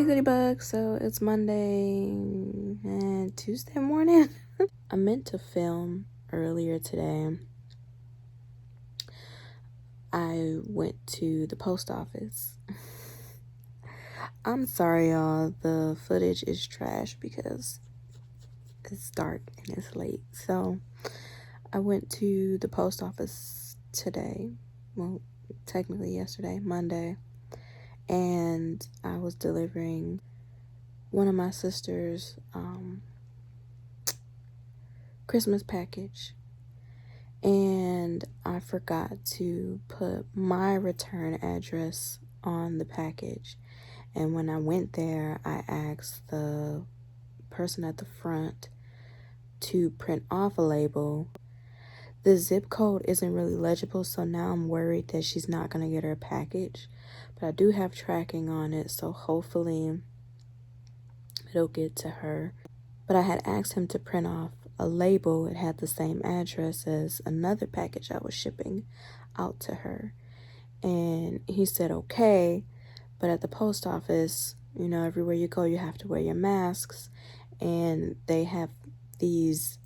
Hey Goody Bug, so it's Monday and Tuesday morning. I meant to film earlier today. I went to the post office. I'm sorry y'all, the footage is trash because it's dark and it's late. So I went to the post office today, well technically yesterday, Monday, and I was delivering one of my sister's Christmas package, and I forgot to put my return address on the package. And when I went there, I asked the person at the front to print off a label. The zip code isn't really legible, so now I'm worried that she's not going to get her package. But I do have tracking on it, so hopefully it'll get to her. But I had asked him to print off a label. It had the same address as another package I was shipping out to her. And he said, okay, but at the post office, you know, everywhere you go, you have to wear your masks. And they have these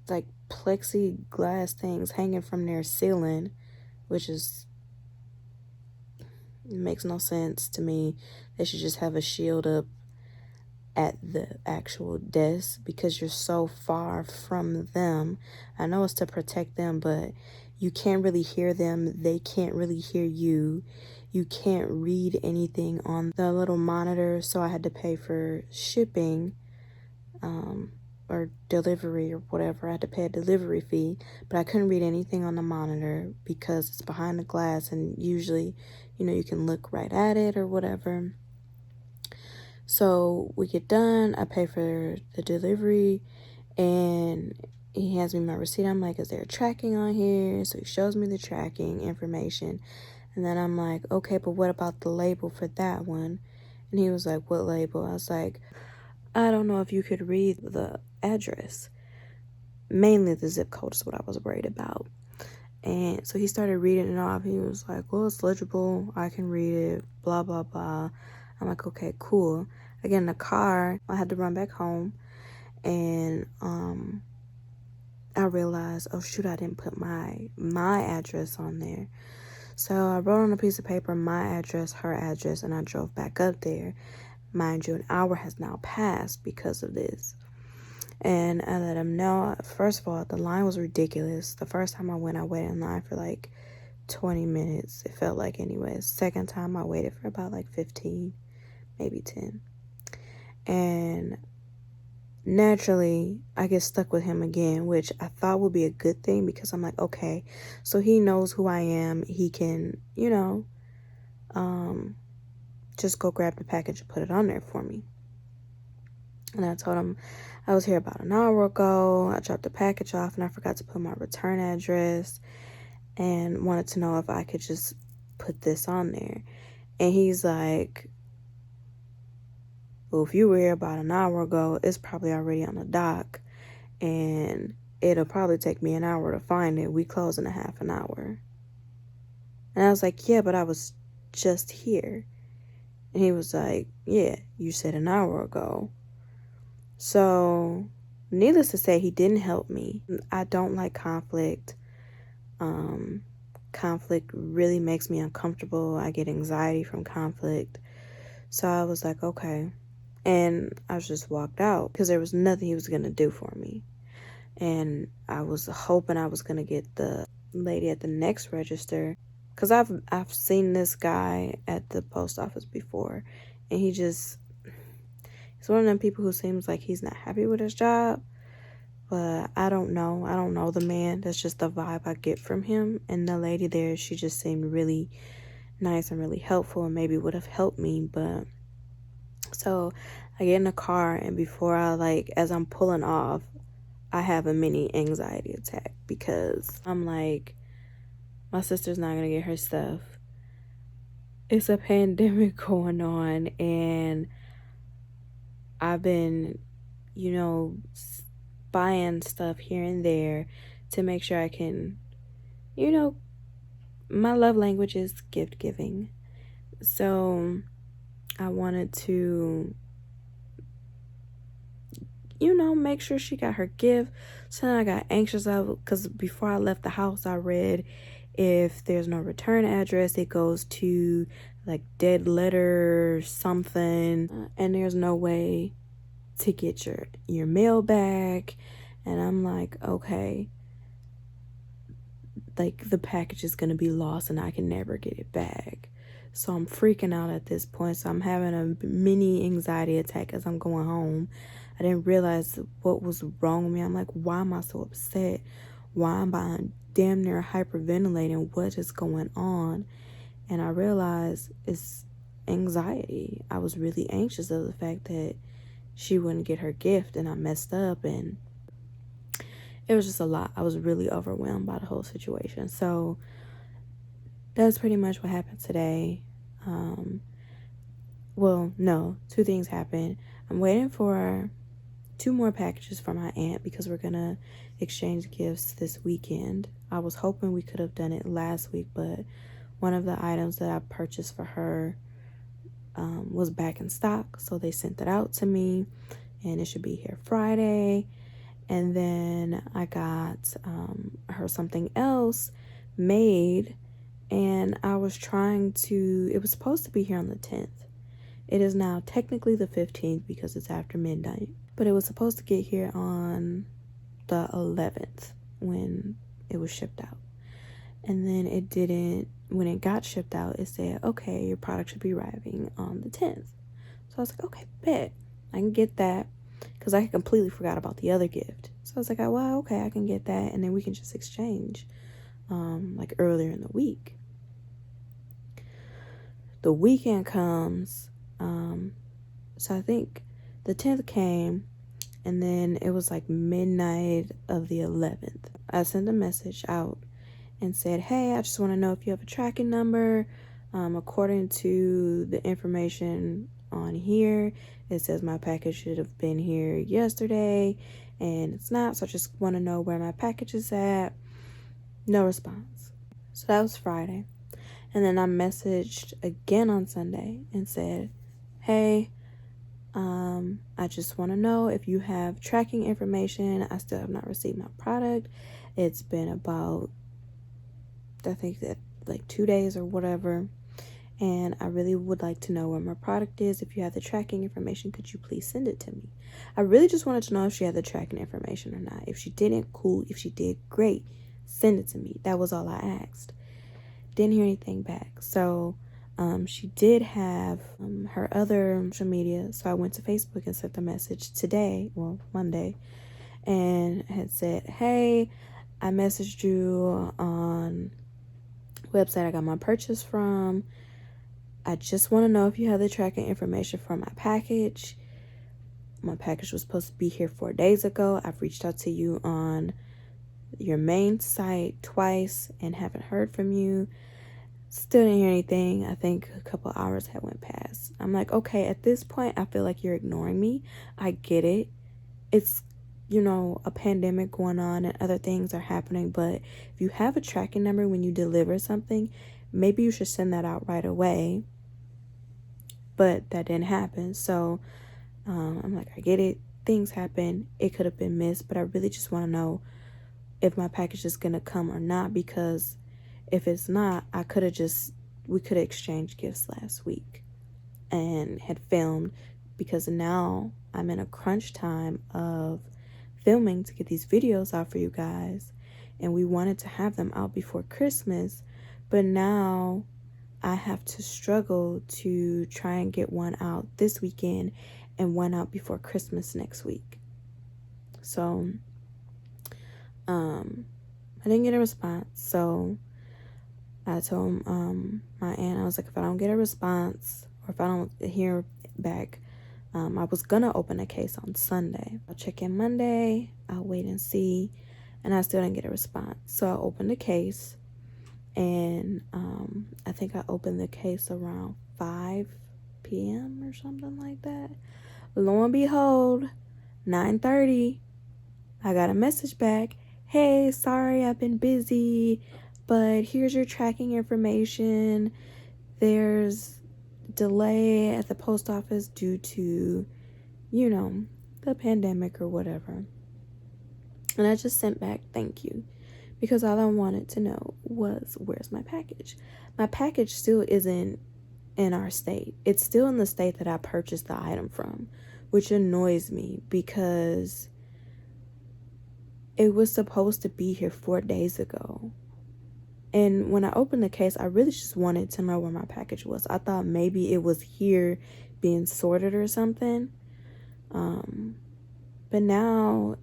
like plexiglass things hanging from their ceiling, which makes no sense to me. They should just have a shield up at the actual desk because you're so far from them. I know it's to protect them, but you can't really hear them. They can't really hear you. You can't read anything on the little monitor. So I had to pay for shipping or delivery or whatever. I had to pay a delivery fee, but I couldn't read anything on the monitor because it's behind the glass, and usually, you know, you can look right at it or whatever. So we get done, I pay for the delivery, and he hands me my receipt. I'm like, is there tracking on here? So he shows me the tracking information. And then I'm like, okay, but what about the label for that one? And he was like, what label? I was like, I don't know if you could read the address. Mainly the zip code is what I was worried about. And so he started reading it off. He was like, well, it's legible. I can read it, blah, blah, blah. I'm like, okay, cool. I get in the car. I had to run back home. And I realized, oh, shoot, I didn't put my address on there. So I wrote on a piece of paper my address, her address, and I drove back up there. Mind you, an hour has now passed because of this. And I let him know, first of all, the line was ridiculous. The first time I waited in line for like 20 minutes. It felt like anyways. Second time I waited for about like 15, maybe 10. And naturally, I get stuck with him again, which I thought would be a good thing because I'm like, okay, so he knows who I am. He can, you know, just go grab the package and put it on there for me. And I told him I was here about an hour ago. I dropped the package off and I forgot to put my return address and wanted to know if I could just put this on there. And he's like, well, if you were here about an hour ago, it's probably already on the dock and it'll probably take me an hour to find it. We close in a half an hour. And I was like, yeah, but I was just here. And he was like, yeah, you said an hour ago. So, needless to say, he didn't help me. I don't like conflict. Conflict really makes me uncomfortable. I get anxiety from conflict. So I was like, okay. And I just walked out because there was nothing he was going to do for me. And I was hoping I was going to get the lady at the next register, because I've seen this guy at the post office before, and he's one of them people who seems like he's not happy with his job. But I don't know the man. That's just the vibe I get from him. And the lady there, she just seemed really nice and really helpful and maybe would have helped me. But so I get in the car, and before as I'm pulling off, I have a mini anxiety attack because I'm like, my sister's not gonna get her stuff. It's a pandemic going on, and I've been, you know, buying stuff here and there to make sure I can, you know, my love language is gift giving. So I wanted to, make sure she got her gift. So then I got anxious because before I left the house, I read if there's no return address, it goes to like dead letter something, and there's no way to get your mail back. And I'm like, okay, like the package is gonna be lost and I can never get it back. So I'm freaking out at this point. So I'm having a mini anxiety attack as I'm going home. I didn't realize what was wrong with me. I'm like, why am I so upset? Why am I damn near hyperventilating? What is going on? And I realized it's anxiety. I was really anxious of the fact that she wouldn't get her gift and I messed up, and it was just a lot. I was really overwhelmed by the whole situation. So that's pretty much what happened today. Well, no, two things happened. I'm waiting for 2 more packages from my aunt because we're gonna exchange gifts this weekend. I was hoping we could have done it last week, but one of the items that I purchased for her was back in stock, so they sent it out to me, and it should be here Friday. And then I got her something else made, and I was trying to, it was supposed to be here on the 10th. It is now technically the 15th because it's after midnight, but it was supposed to get here on the 11th when it was shipped out. And then it didn't, when it got shipped out, it said, okay, your product should be arriving on the 10th. So I was like, okay, bet, I can get that, because I completely forgot about the other gift. So I was like, oh, well, okay, I can get that, and then we can just exchange like earlier in the week. The weekend comes, so I think the 10th came, and then it was like midnight of the 11th. I sent a message out and said, hey, I just want to know if you have a tracking number. According to the information on here, it says my package should have been here yesterday, and it's not, so I just want to know where my package is at. No response. So that was Friday. And then I messaged again on Sunday and said, hey, I just want to know if you have tracking information. I still have not received my product. It's been about, I think that like 2 days or whatever, and I really would like to know where my product is. If you have the tracking information, could you please send it to me? I really just wanted to know if she had the tracking information or not. If she didn't, cool. If she did, great. Send it to me. That was all I asked. Didn't hear anything back. So she did have her other social media, so I went to Facebook and sent a message today, well, Monday, and had said, hey, I messaged you on website I got my purchase from. I just want to know if you have the tracking information for my package. My package was supposed to be here 4 days ago. I've reached out to you on your main site twice and haven't heard from you. Still didn't hear anything. I think a couple hours had went past. I'm like, okay, at this point, I feel like you're ignoring me. I get it. It's, a pandemic going on and other things are happening, but if you have a tracking number when you deliver something, maybe you should send that out right away. But that didn't happen. So I'm like, I get it. Things happen. It could have been missed, but I really just want to know if my package is going to come or not, because if it's not, we could have exchanged gifts last week and had filmed, because now I'm in a crunch time of filming to get these videos out for you guys, and we wanted to have them out before Christmas, but now I have to struggle to try and get one out this weekend and one out before Christmas next week. So I didn't get a response, so I told my aunt, I was like, if I don't get a response or if I don't hear back, I was gonna open a case on Sunday. I'll check in Monday, I'll wait and see, and I still didn't get a response. So I opened a case, and I think I opened the case around 5 p.m. or something like that. Lo and behold, 9:30, I got a message back. Hey, sorry, I've been busy, but here's your tracking information. There's delay at the post office due to, you know, the pandemic or whatever. And I just sent back thank you, because all I wanted to know was, where's my package? My package still isn't in our state. It's still in the state that I purchased the item from, which annoys me because it was supposed to be here 4 days ago. And when I opened the case, I really just wanted to know where my package was. I thought maybe it was here being sorted or something. But now,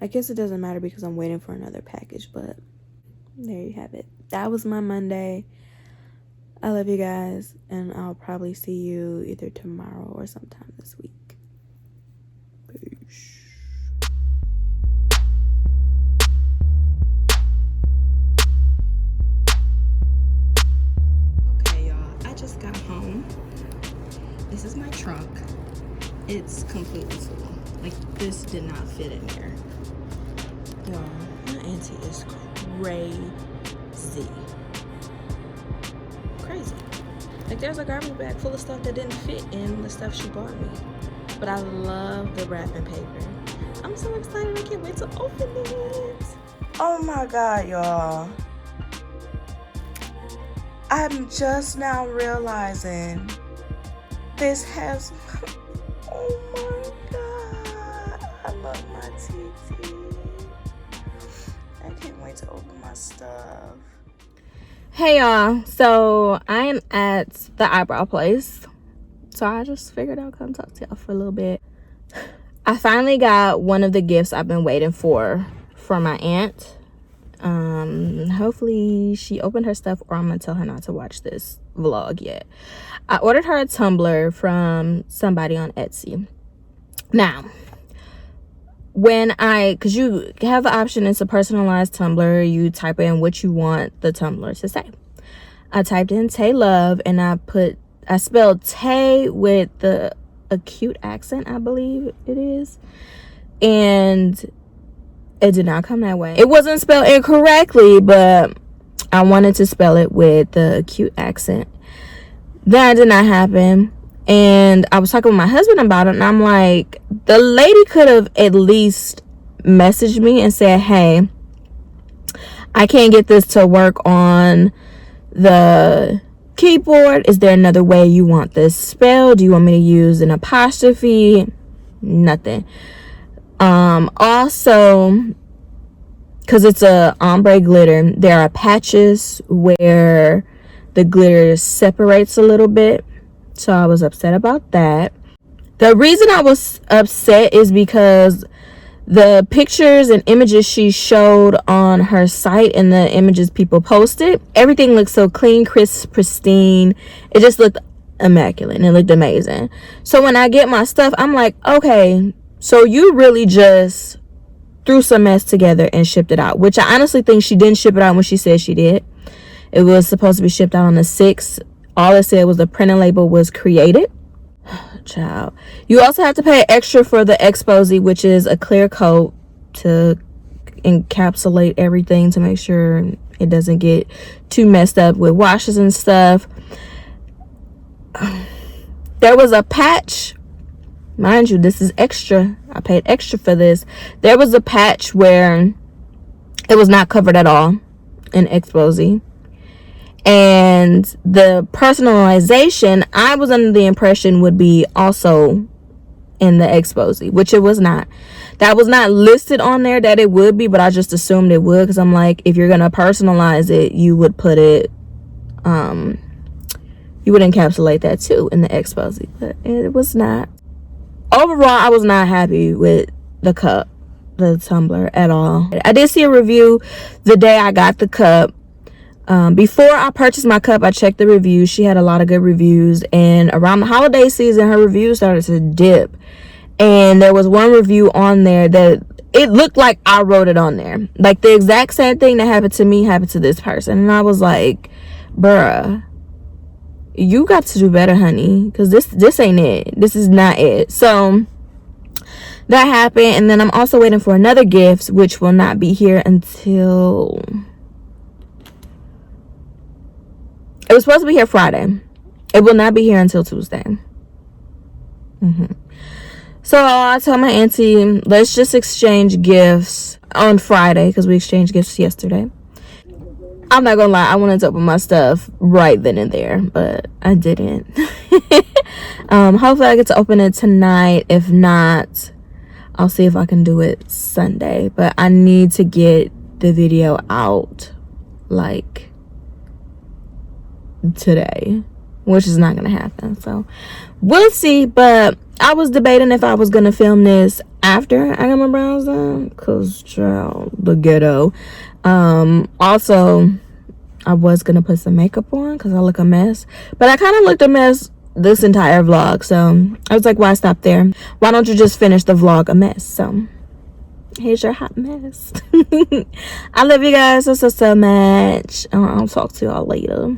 I guess it doesn't matter because I'm waiting for another package. But there you have it. That was my Monday. I love you guys, and I'll probably see you either tomorrow or sometime this week. Peace. Okay, y'all, I just got home. This is my trunk. It's completely full. Like, this did not fit in there. Y'all, my auntie is crazy. Crazy. Like, there's a garbage bag full of stuff that didn't fit in the stuff she bought me. But I love the wrapping paper. I'm so excited. I can't wait to open it. Oh my god, y'all. I'm just now realizing this has... Oh my god. I love my TT. I can't wait to open my stuff. Hey y'all, so I am at the eyebrow place, so I just figured I'll come talk to y'all for a little bit. I finally got one of the gifts I've been waiting for my aunt. Hopefully she opened her stuff, or I'm gonna tell her not to watch this vlog yet. I ordered her a tumbler from somebody on Etsy. Now, because you have the option, it's a personalized tumbler. You type in what you want the tumbler to say. I typed in Tay Love, and I spelled Tay with the acute accent, I believe it is, and it did not come that way. It wasn't spelled incorrectly, but I wanted to spell it with the acute accent. That did not happen. And I was talking with my husband about it, and I'm like, the lady could have at least messaged me and said, hey, I can't get this to work on the keyboard. Is there another way you want this spelled? Do you want me to use an apostrophe? Nothing. Also, because it's a ombre glitter, there are patches where the glitter separates a little bit. So I was upset about that. The reason I was upset is because the pictures and images she showed on her site and the images people posted, everything looked so clean, crisp, pristine. It just looked immaculate and it looked amazing. So when I get my stuff, I'm like, okay, so you really just threw some mess together and shipped it out, which I honestly think she didn't ship it out when she said she did. It was supposed to be shipped out on the 6th. All it said was the printing label was created. Child. You also have to pay extra for the Exposé, which is a clear coat to encapsulate everything to make sure it doesn't get too messed up with washes and stuff. There was a patch. Mind you, this is extra. I paid extra for this. There was a patch where it was not covered at all in Exposé. And the personalization, I was under the impression would be also in the Exposé, which it was not. That was not listed on there that it would be, but I just assumed it would, because I'm like, if you're gonna personalize it, you would put it, you would encapsulate that too in the Exposé, but it was not. Overall, I was not happy with the cup, the tumbler at all. I did see a review the day I got the cup. Before I purchased my cup, I checked the reviews. She had a lot of good reviews, and around the holiday season, her reviews started to dip. And there was one review on there that it looked like I wrote it on there. Like, the exact same thing that happened to me happened to this person. And I was like, bruh, you got to do better, honey, because this ain't it. This is not it. So that happened. And then I'm also waiting for another gift, which will not be here until... It was supposed to be here Friday. It will not be here until Tuesday. So I told my auntie, let's just exchange gifts on Friday, because we exchanged gifts yesterday. I'm not gonna lie, I wanted to open my stuff right then and there, but I didn't. Hopefully I get to open it tonight. If not, I'll see if I can do it Sunday. But I need to get the video out like today, which is not gonna happen. So we'll see. But I was debating if I was gonna film this after I got my brows done, cause child, the ghetto. Also, I was gonna put some makeup on because I look a mess, but I kind of looked a mess this entire vlog, so I was like, why stop there? Why don't you just finish the vlog a mess? So here's your hot mess. I love you guys so much. I'll talk to y'all later.